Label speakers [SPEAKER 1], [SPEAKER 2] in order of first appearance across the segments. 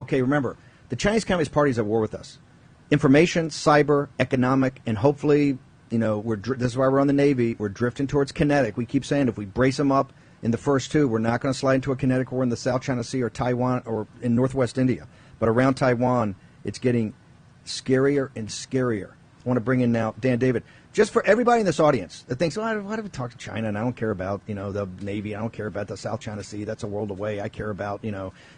[SPEAKER 1] Okay, remember, the Chinese Communist Party is at war with us. Information, cyber, economic, and hopefully, this is why we're on the Navy. We're drifting towards kinetic. We keep saying if we brace them up in the first two, we're not going to slide into a kinetic war in the South China Sea or Taiwan or in Northwest India. But around Taiwan, it's getting scarier and scarier. I want to bring in now Dan David. Just for everybody in this audience that thinks, why do we talk to China? And I don't care about, the Navy. I don't care about the South China Sea. That's a world away. I care about,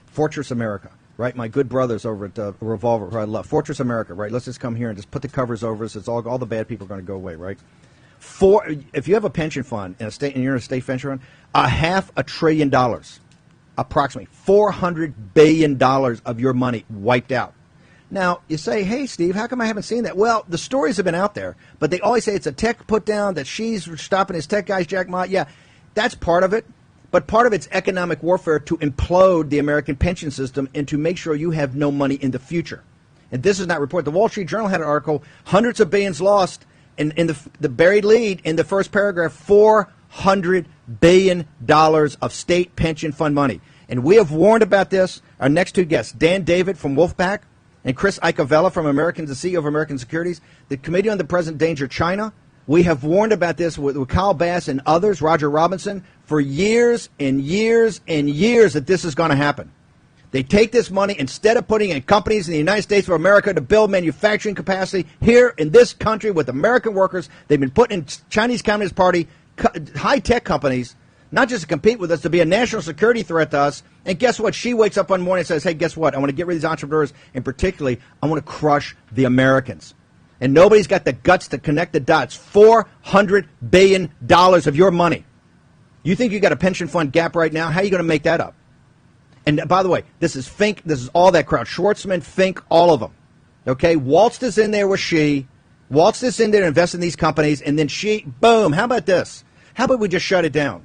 [SPEAKER 1] Fortress America, right? My good brothers over at Revolver, who I love. Fortress America, right? Let's just come here and just put the covers over us. It's all the bad people are going to go away, right? If you have a pension fund in a state, and you're in a state pension fund, $500 billion, approximately $400 billion of your money wiped out. Now, you say, hey, Steve, how come I haven't seen that? Well, the stories have been out there, but they always say it's a tech put down, that she's stopping his tech guys, Jack Ma. Yeah, that's part of it, but part of it's economic warfare to implode the American pension system and to make sure you have no money in the future. And this is not reported. The Wall Street Journal had an article, hundreds of billions lost, in the buried lead in the first paragraph, $400 billion of state pension fund money. And we have warned about this. Our next two guests, Dan David from Wolfpack, and Chris Icavella from the CEO of American Securities, the Committee on the Present Danger China. We have warned about this with Kyle Bass and others, Roger Robinson, for years and years and years that this is going to happen. They take this money, instead of putting it in companies in the United States of America to build manufacturing capacity here in this country with American workers, they've been put in Chinese Communist Party high-tech companies, not just to compete with us, to be a national security threat to us. And guess what? She wakes up one morning and says, hey, guess what? I want to get rid of these entrepreneurs, and particularly, I want to crush the Americans. And nobody's got the guts to connect the dots. $400 billion of your money. You think you got a pension fund gap right now? How are you going to make that up? And by the way, this is Fink, this is all that crowd. Schwartzman, Fink, all of them. Okay? Waltzed is in there with she. Waltzed is in there to invest in these companies, and then she, boom, how about this? How about we just shut it down?